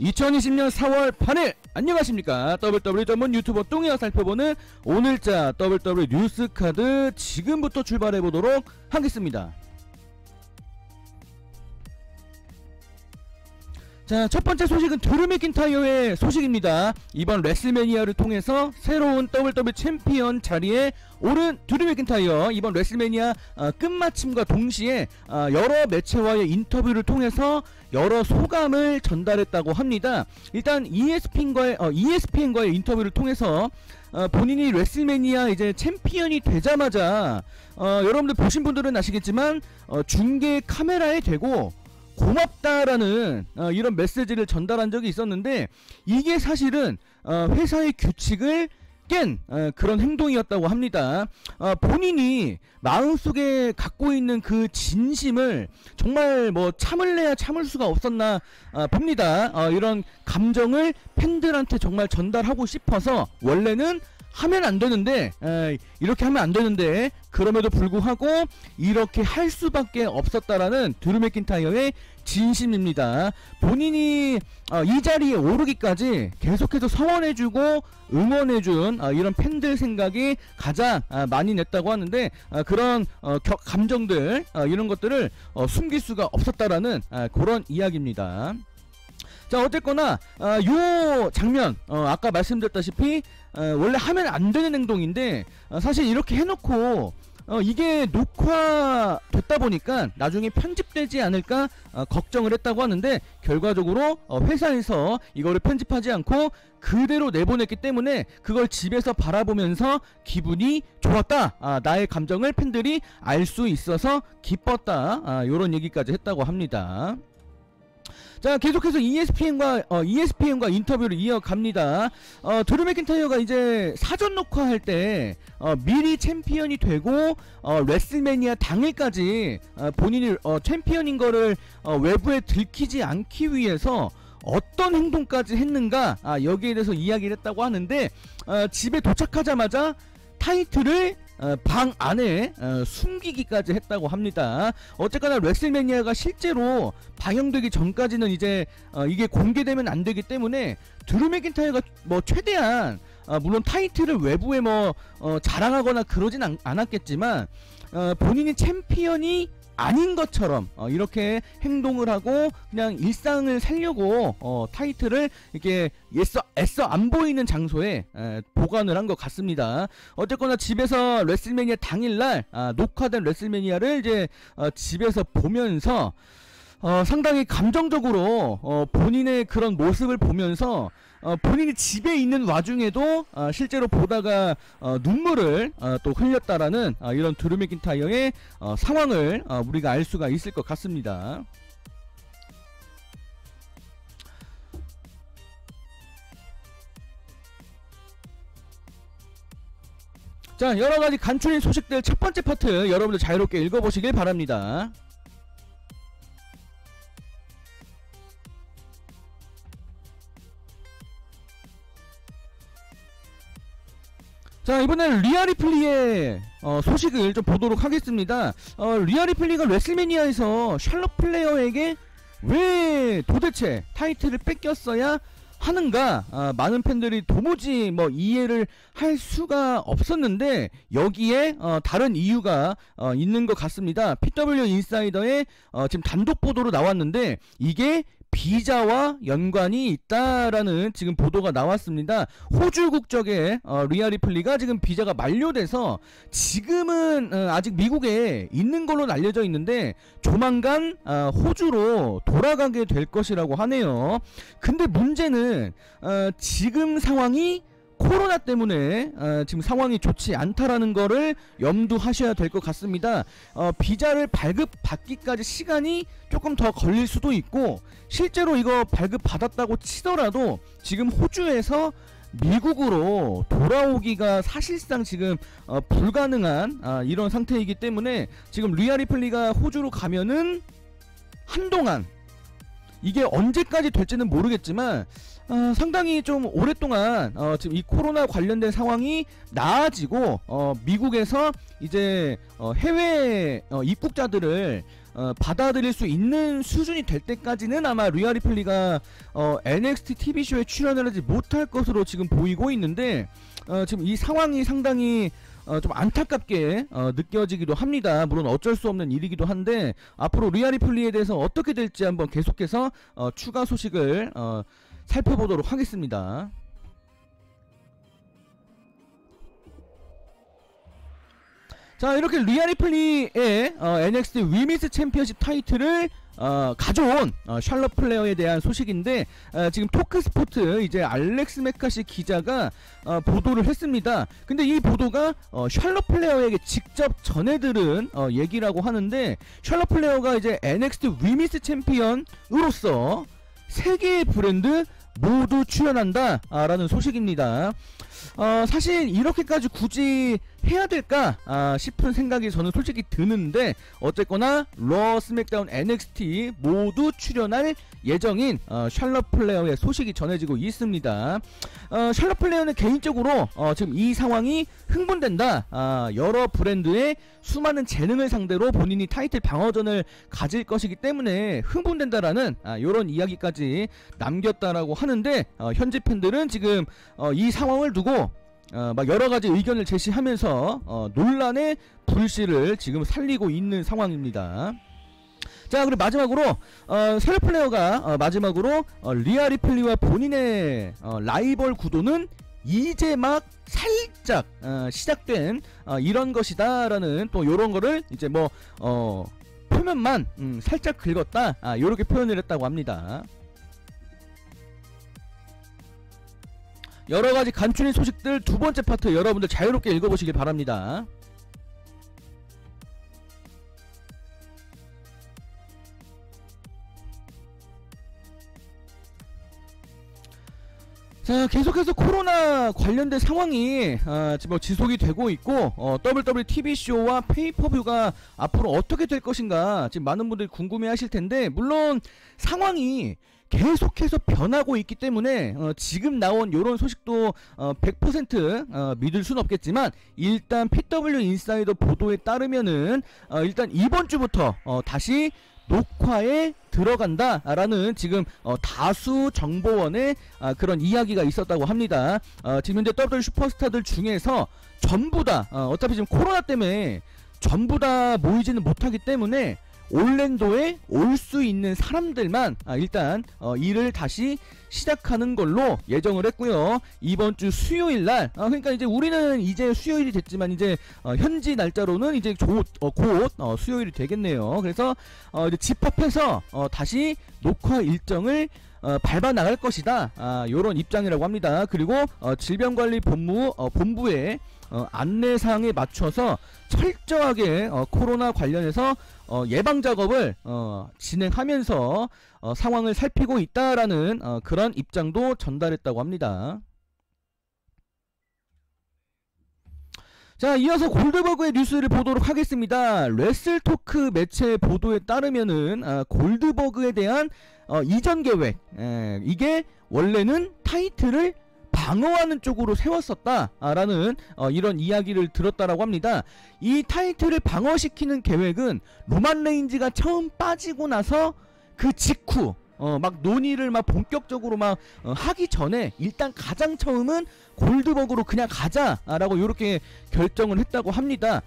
2020년 4월 8일 안녕하십니까. WWE 전문 유튜버 뚱이와 살펴보는 오늘자 WWE 뉴스카드 지금부터 출발해보도록 하겠습니다. 자, 첫번째 소식은 드루 맥인타이어의 소식입니다. 이번 레슬매니아를 통해서 새로운 WWE 챔피언 자리에 오른 드루 맥인타이어, 이번 레슬매니아 끝마침과 동시에 여러 매체와의 인터뷰를 통해서 여러 소감을 전달했다고 합니다. 일단 ESPN과의 인터뷰를 통해서 본인이 레슬매니아 이제 챔피언이 되자마자 여러분들 보신 분들은 아시겠지만 중계 카메라에 대고 고맙다라는 이런 메시지를 전달한 적이 있었는데, 이게 사실은 회사의 규칙을 깬 그런 행동이었다고 합니다. 본인이 마음속에 갖고 있는 그 진심을 정말 뭐 참을래야 참을 수가 없었나 봅니다. 이런 감정을 팬들한테 정말 전달하고 싶어서 원래는 하면 안 되는데, 이렇게 하면 안 되는데 그럼에도 불구하고 이렇게 할 수밖에 없었다라는 드루 맥인타이어의 진심입니다. 본인이 이 자리에 오르기까지 계속해서 성원해주고 응원해준 이런 팬들 생각이 가장 많이 냈다고 하는데, 그런 감정들 이런 것들을 숨길 수가 없었다라는 그런 이야기입니다. 자, 어쨌거나 요 장면 아까 말씀드렸다시피 원래 하면 안 되는 행동인데, 사실 이렇게 해놓고 이게 녹화됐다 보니까 나중에 편집되지 않을까 걱정을 했다고 하는데, 결과적으로 회사에서 이거를 편집하지 않고 그대로 내보냈기 때문에 그걸 집에서 바라보면서 기분이 좋았다, 나의 감정을 팬들이 알 수 있어서 기뻤다, 요런 얘기까지 했다고 합니다. 자, 계속해서 ESPN과 인터뷰를 이어갑니다. 드루 맥인타이어가 이제 사전 녹화할 때 미리 챔피언이 되고 레슬매니아 당일까지 본인이 챔피언인 거를 외부에 들키지 않기 위해서 어떤 행동까지 했는가, 여기에 대해서 이야기를 했다고 하는데, 집에 도착하자마자 타이틀을 방 안에 숨기기까지 했다고 합니다. 어쨌거나 레슬매니아가 실제로 방영되기 전까지는 이제 이게 공개되면 안 되기 때문에 드루 맥인타이어가 뭐 최대한 물론 타이틀을 외부에 뭐 자랑하거나 그러진 않았겠지만 본인이 챔피언이 아닌 것처럼 이렇게 행동을 하고 그냥 일상을 살려고 타이틀을 이렇게 애써 안 보이는 장소에 보관을 한 것 같습니다. 어쨌거나 집에서 레슬매니아 당일날 녹화된 레슬매니아를 이제 집에서 보면서 상당히 감정적으로 본인의 그런 모습을 보면서 본인이 집에 있는 와중에도 실제로 보다가 눈물을 또 흘렸다라는 이런 드루 맥인타이어의 상황을 우리가 알 수가 있을 것 같습니다. 자, 여러가지 간추린 소식들 첫 번째 파트 여러분들 자유롭게 읽어보시길 바랍니다. 자, 이번에는 리아 리플리의 소식을 좀 보도록 하겠습니다. 리아 리플리가 레슬매니아에서 샬럿 플레어에게 왜 도대체 타이틀을 뺏겼어야 하는가, 많은 팬들이 도무지 뭐 이해를 할 수가 없었는데, 여기에 다른 이유가 있는 것 같습니다. PW 인사이더의 지금 단독 보도로 나왔는데, 이게 비자와 연관이 있다라는 지금 보도가 나왔습니다. 호주 국적의 리아 리플리가 지금 비자가 만료돼서 지금은 아직 미국에 있는 걸로 알려져 있는데, 조만간 호주로 돌아가게 될 것이라고 하네요. 근데 문제는 지금 상황이 코로나 때문에 지금 상황이 좋지 않다라는 거를 염두하셔야 될 것 같습니다. 비자를 발급받기까지 시간이 조금 더 걸릴 수도 있고, 실제로 이거 발급받았다고 치더라도 지금 호주에서 미국으로 돌아오기가 사실상 지금 불가능한 이런 상태이기 때문에, 지금 리아 리플리가 호주로 가면은 한동안, 이게 언제까지 될지는 모르겠지만 상당히 좀 오랫동안 지금 이 코로나 관련된 상황이 나아지고 미국에서 이제 해외 입국자들을 받아들일 수 있는 수준이 될 때까지는 아마 리아 리플리가 NXT TV쇼에 출연을 하지 못할 것으로 지금 보이고 있는데, 지금 이 상황이 상당히 좀 안타깝게 느껴지기도 합니다. 물론 어쩔 수 없는 일이기도 한데, 앞으로 리아 리플리에 대해서 어떻게 될지 한번 계속해서 추가 소식을 살펴보도록 하겠습니다. 자, 이렇게 리아 리플리의 NXT 위미스 챔피언십 타이틀을 가져온 샬럿 플레어에 대한 소식인데, 지금 토크스포트 이제 알렉스 메카시 기자가 보도를 했습니다. 근데 이 보도가 샬럿 플레어에게 직접 전해들은 얘기라고 하는데, 샬럿 플레어가 이제 NXT 위미스 챔피언으로서 3개의 브랜드 모두 출연한다 라는 소식입니다. 사실 이렇게까지 굳이 해야 될까 싶은 생각이 저는 솔직히 드는데, 어쨌거나 러, 스맥다운, NXT 모두 출연할 예정인 샬럿 플레어의 소식이 전해지고 있습니다. 샬럿 플레어는 개인적으로 지금 이 상황이 흥분된다, 여러 브랜드의 수많은 재능을 상대로 본인이 타이틀 방어전을 가질 것이기 때문에 흥분된다라는 이런 이야기까지 남겼다라고 하는데, 현지 팬들은 지금 이 상황을 두고 막 여러가지 의견을 제시하면서 논란의 불씨를 지금 살리고 있는 상황입니다. 자, 그리고 마지막으로 샬럿 플레어가 마지막으로 리아 리플리와 본인의 라이벌 구도는 이제 막 살짝 시작된 이런 것이다 라는, 또 요런 거를 이제 뭐 표면만 살짝 긁었다, 요렇게 표현을 했다고 합니다. 여러가지 간추린 소식들 두 번째 파트 여러분들 자유롭게 읽어보시길 바랍니다. 자, 계속해서 코로나 관련된 상황이 지금 지속이 되고 있고, WWE TV쇼와 페이퍼뷰가 앞으로 어떻게 될 것인가 지금 많은 분들이 궁금해 하실 텐데, 물론 상황이 계속해서 변하고 있기 때문에 지금 나온 요런 소식도 100% 믿을 순 없겠지만, 일단 PW 인사이더 보도에 따르면은 일단 이번 주부터 다시 녹화에 들어간다라는 지금 다수 정보원의 그런 이야기가 있었다고 합니다. 지금 현재 WWE 슈퍼스타들 중에서 전부 다 어차피 지금 코로나 때문에 전부 다 모이지는 못하기 때문에 올랜도에 올 수 있는 사람들만 일단 일을 다시 시작하는 걸로 예정을 했고요. 이번 주 수요일날, 그러니까 이제 우리는 이제 수요일이 됐지만 이제 현지 날짜로는 이제 곧 수요일이 되겠네요. 그래서 이제 집합해서 다시 녹화 일정을 밟아 나갈 것이다, 요런 입장이라고 합니다. 그리고 질병관리본부의 안내사항에 맞춰서 철저하게 코로나 관련해서 예방 작업을 진행하면서 상황을 살피고 있다라는 그런 입장도 전달했다고 합니다. 자, 이어서 골드버그의 뉴스를 보도록 하겠습니다. 레슬토크 매체 보도에 따르면은 골드버그에 대한 이전 계획, 이게 원래는 타이틀을 방어하는 쪽으로 세웠었다라는 이런 이야기를 들었다라고 합니다. 이 타이틀을 방어시키는 계획은 로만 레인지가 처음 빠지고 나서 그 직후 막 논의를 막 본격적으로 막 하기 전에 일단 가장 처음은 골드버그로 그냥 가자라고 이렇게 결정을 했다고 합니다.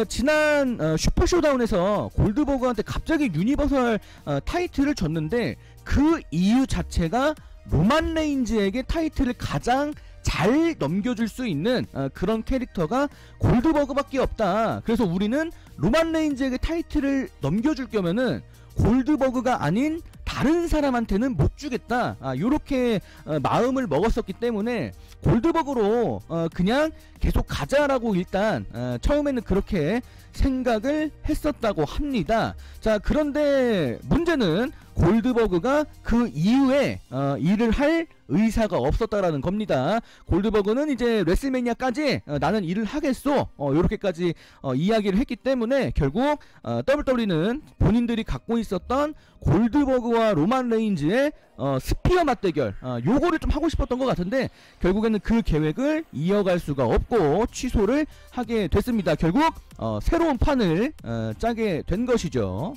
지난 슈퍼쇼다운에서 골드버그한테 갑자기 유니버설 타이틀을 줬는데, 그 이유 자체가 로만 레인즈에게 타이틀을 가장 잘 넘겨줄 수 있는 그런 캐릭터가 골드버그밖에 없다. 그래서 우리는 로만 레인즈에게 타이틀을 넘겨줄 거면은 골드버그가 아닌 다른 사람한테는 못 주겠다, 요렇게 마음을 먹었었기 때문에 골드버그로 그냥 계속 가자라고 일단 처음에는 그렇게 생각을 했었다고 합니다. 자, 그런데 문제는 골드버그가 그 이후에 일을 할 의사가 없었다라는 겁니다. 골드버그는 이제 레슬매니아까지 나는 일을 하겠소, 요렇게까지 이야기를 했기 때문에 결국 WWE는 본인들이 갖고 있었던 골드버그와 로만 레인즈의 스피어 맞대결, 요거를 좀 하고 싶었던 것 같은데 결국에는 그 계획을 이어갈 수가 없고 취소를 하게 됐습니다. 결국 새로운 판을 짜게 된 것이죠.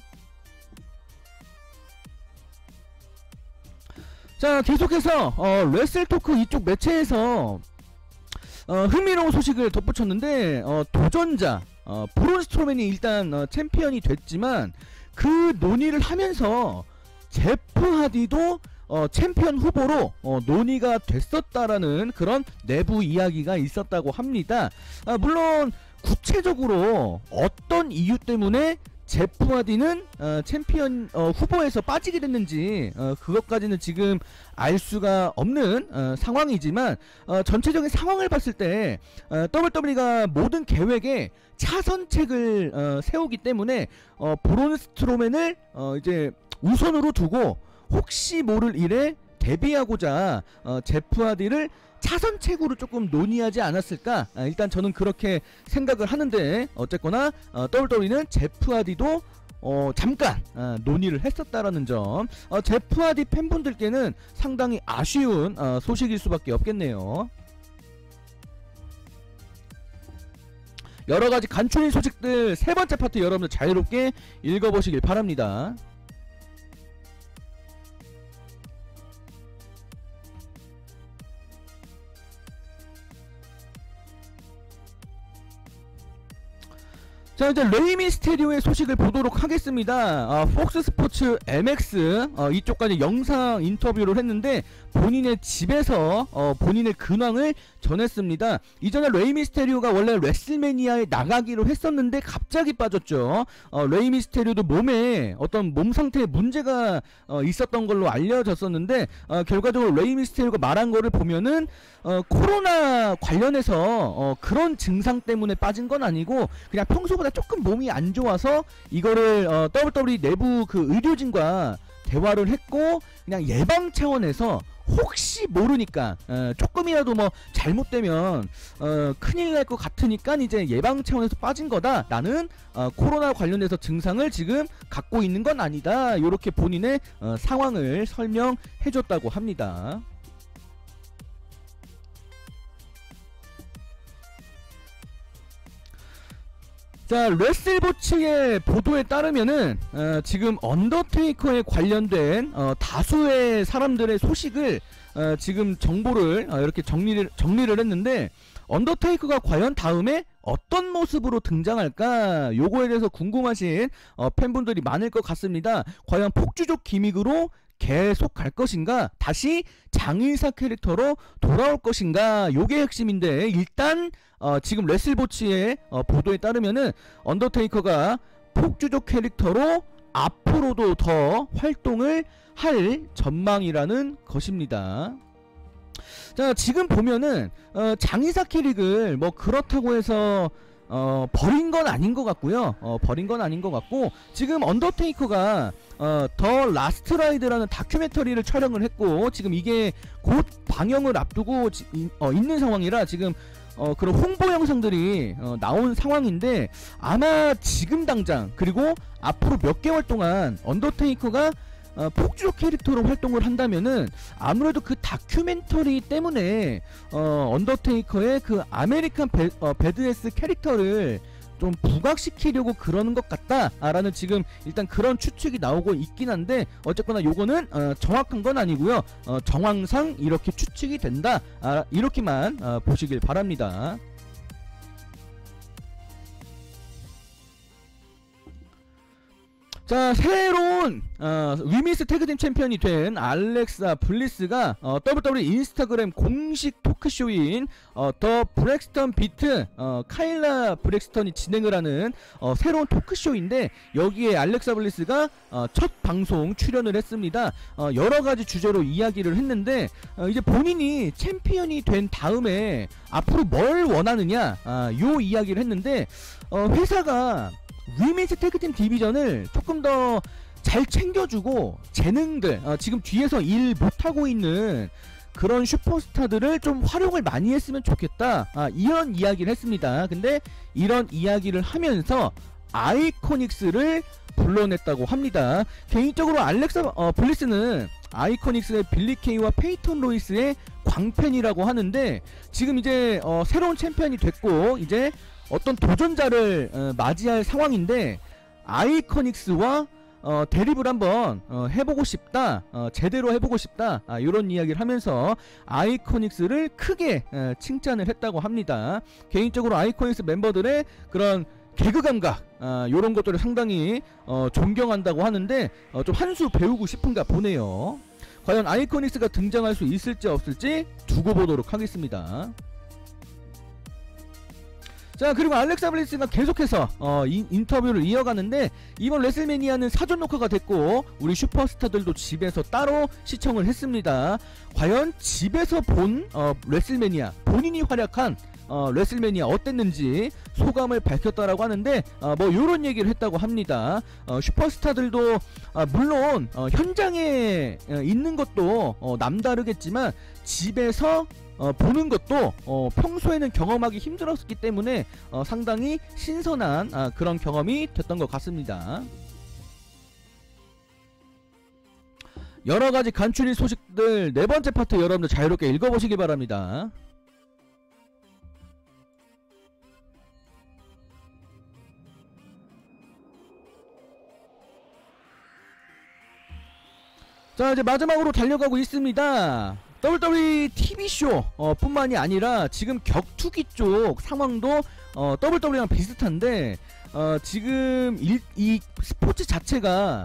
자, 계속해서 레슬토크 이쪽 매체에서 흥미로운 소식을 덧붙였는데, 도전자 브론 스트로맨이 일단 챔피언이 됐지만 그 논의를 하면서 제프 하디도 챔피언 후보로 논의가 됐었다라는 그런 내부 이야기가 있었다고 합니다. 물론 구체적으로 어떤 이유 때문에 제프 하디는 챔피언 후보에서 빠지게 됐는지 그것까지는 지금 알 수가 없는 상황이지만 전체적인 상황을 봤을 때 WWE가 모든 계획에 차선책을 세우기 때문에 브론 스트로맨을 이제 우선으로 두고 혹시 모를 일에 대비하고자 제프 하디를 차선책으로 조금 논의하지 않았을까? 일단 저는 그렇게 생각을 하는데, 어쨌거나 WWE는 제프 하디도 잠깐 논의를 했었다라는 점, 제프 하디 팬분들께는 상당히 아쉬운 소식일 수밖에 없겠네요. 여러가지 간추린 소식들 세 번째 파트 여러분들 자유롭게 읽어보시길 바랍니다. 자, 이제 레이 미스테리오의 소식을 보도록 하겠습니다. 폭스 스포츠 MX 이쪽까지 영상 인터뷰를 했는데 본인의 집에서 본인의 근황을 전했습니다. 이전에 레이 미스테리오가 원래 레슬매니아에 나가기로 했었는데 갑자기 빠졌죠. 레이 미스테리오도 몸에 어떤 몸 상태에 문제가 있었던 걸로 알려졌었는데 결과적으로 레이 미스테리오가 말한 거를 보면은 코로나 관련해서 그런 증상 때문에 빠진 건 아니고 그냥 평소보다 조금 몸이 안 좋아서 이거를 WWE 내부 그 의료진과 대화를 했고 그냥 예방 차원에서 혹시 모르니까 조금이라도 뭐 잘못되면 큰일 날 것 같으니까 이제 예방 차원에서 빠진 거다. 나는 코로나 관련해서 증상을 지금 갖고 있는 건 아니다. 이렇게 본인의 상황을 설명해 줬다고 합니다. 자, 레슬보츠의 보도에 따르면은 지금 언더테이커에 관련된 다수의 사람들의 소식을 지금 정보를 이렇게 정리를 했는데, 언더테이커가 과연 다음에 어떤 모습으로 등장할까, 요거에 대해서 궁금하신 팬분들이 많을 것 같습니다. 과연 폭주족 기믹으로 계속 갈 것인가, 다시 장의사 캐릭터로 돌아올 것인가, 요게 핵심인데, 일단 지금 레슬보츠의 보도에 따르면은 언더테이커가 폭주족 캐릭터로 앞으로도 더 활동을 할 전망이라는 것입니다. 자, 지금 보면은 장의사 캐릭을 뭐 그렇다고 해서 버린 건 아닌 것 같고요. 버린 건 아닌 것 같고, 지금 언더테이커가 더 라스트 라이드라는 다큐멘터리를 촬영을 했고, 지금 이게 곧 방영을 앞두고 있는 상황이라 지금 그런 홍보 영상들이 나온 상황인데, 아마 지금 당장 그리고 앞으로 몇 개월 동안 언더테이커가 폭주족 캐릭터로 활동을 한다면은 아무래도 그 다큐멘터리 때문에 언더테이커의 그 아메리칸 배드에스 캐릭터를 좀 부각시키려고 그러는 것 같다라는 지금 일단 그런 추측이 나오고 있긴 한데, 어쨌거나 요거는 정확한 건 아니고요. 정황상 이렇게 추측이 된다, 이렇게만 보시길 바랍니다. 자, 새로운 위미스 태그팀 챔피언이 된 알렉사 블리스가 WWE 인스타그램 공식 토크쇼인 더 브렉스턴 비트 카일라 브렉스턴이 진행을 하는 새로운 토크쇼인데, 여기에 알렉사 블리스가 첫 방송 출연을 했습니다. 여러가지 주제로 이야기를 했는데, 이제 본인이 챔피언이 된 다음에 앞으로 뭘 원하느냐, 요 이야기를 했는데, 회사가 위미스 태그팀 디비전을 조금 더 잘 챙겨주고 재능들, 지금 뒤에서 일 못하고 있는 그런 슈퍼스타들을 좀 활용을 많이 했으면 좋겠다, 이런 이야기를 했습니다. 근데 이런 이야기를 하면서 아이코닉스를 불러냈다고 합니다. 개인적으로 알렉사 블리스는 아이코닉스의 빌리 케이와 페이턴 로이스의 광팬이라고 하는데, 지금 이제 새로운 챔피언이 됐고 이제 어떤 도전자를 맞이할 상황인데, 아이코닉스와 대립을 한번 해보고 싶다, 제대로 해보고 싶다, 이런 이야기를 하면서 아이코닉스를 크게 칭찬을 했다고 합니다. 개인적으로 아이코닉스 멤버들의 그런 개그 감각, 요런 것들을 상당히 존경한다고 하는데 좀 한 수 배우고 싶은가 보네요. 과연 아이코닉스가 등장할 수 있을지 없을지 두고 보도록 하겠습니다. 자, 그리고 알렉사 블리스가 계속해서 인터뷰를 이어가는데, 이번 레슬매니아는 사전 녹화가 됐고 우리 슈퍼스타들도 집에서 따로 시청을 했습니다. 과연 집에서 본 레슬매니아, 본인이 활약한 레슬매니아 어땠는지 소감을 밝혔다라고 하는데, 뭐 요런 얘기를 했다고 합니다. 슈퍼스타들도 물론 현장에 있는 것도 남다르겠지만 집에서 보는 것도 평소에는 경험하기 힘들었기 때문에 상당히 신선한 그런 경험이 됐던 것 같습니다. 여러가지 간추린 소식들 네 번째 파트 여러분들 자유롭게 읽어보시기 바랍니다. 자, 이제 마지막으로 달려가고 있습니다. WWE TV쇼 뿐만이 아니라 지금 격투기 쪽 상황도 WWE랑 비슷한데, 지금 이 스포츠 자체가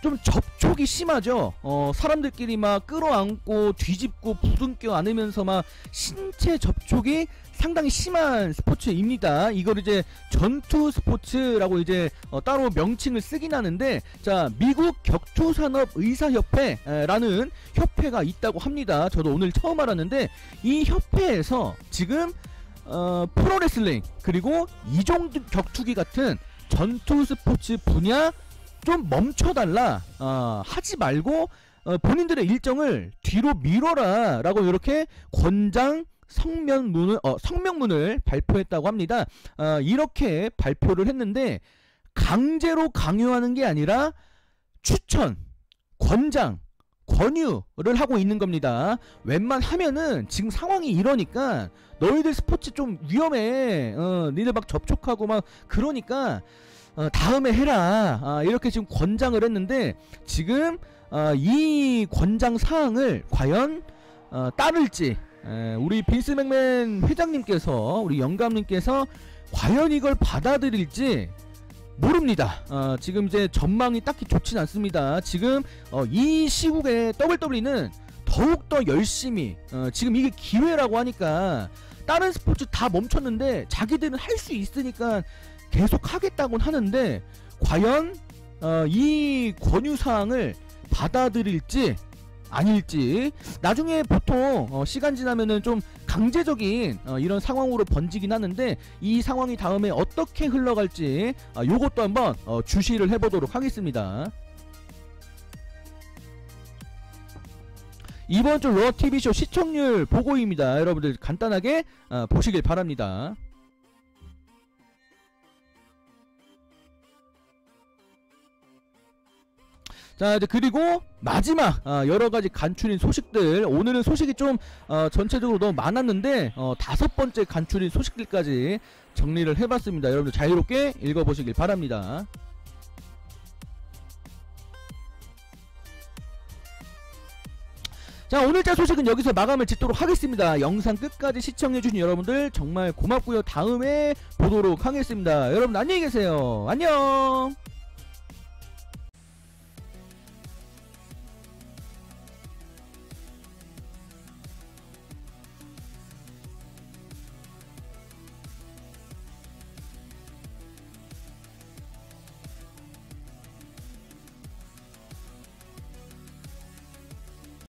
좀 접촉이 심하죠. 사람들끼리 막 끌어안고 뒤집고 부둥켜 안으면서 막 신체 접촉이 상당히 심한 스포츠입니다. 이걸 이제 전투 스포츠라고 이제 따로 명칭을 쓰긴 하는데, 자, 미국 격투산업의사협회라는 협회가 있다고 합니다. 저도 오늘 처음 알았는데, 이 협회에서 지금 프로레슬링 그리고 이종 격투기 같은 전투 스포츠 분야 좀 멈춰달라, 하지 말고 본인들의 일정을 뒤로 미뤄라 라고 이렇게 권장 성명문을 발표했다고 합니다. 이렇게 발표를 했는데, 강제로 강요하는 게 아니라 추천, 권장, 권유를 하고 있는 겁니다. 웬만하면은 지금 상황이 이러니까 너희들 스포츠 좀 위험해, 니들 막 접촉하고 막 그러니까 다음에 해라, 이렇게 지금 권장을 했는데, 지금 이 권장 사항을 과연 따를지, 우리 빈스 맥맨 회장님께서, 우리 영감님께서 과연 이걸 받아들일지 모릅니다. 지금 이제 전망이 딱히 좋진 않습니다. 지금 이 시국에 WWE는 더욱더 열심히, 지금 이게 기회라고 하니까 다른 스포츠 다 멈췄는데 자기들은 할 수 있으니까 계속 하겠다고는 하는데, 과연 이 권유사항을 받아들일지 아닐지, 나중에 보통 시간 지나면은 좀 강제적인 이런 상황으로 번지긴 하는데, 이 상황이 다음에 어떻게 흘러갈지 요것도 한번 주시를 해보도록 하겠습니다. 이번 주 러 TV쇼 시청률 보고입니다. 여러분들 간단하게 보시길 바랍니다. 자, 이제 그리고 마지막 여러가지 간추린 소식들, 오늘은 소식이 좀 전체적으로 너무 많았는데 5번째 간추린 소식들까지 정리를 해봤습니다. 여러분들 자유롭게 읽어보시길 바랍니다. 자, 오늘자 소식은 여기서 마감을 짓도록 하겠습니다. 영상 끝까지 시청해주신 여러분들 정말 고맙고요. 다음에 보도록 하겠습니다. 여러분 안녕히 계세요. 안녕.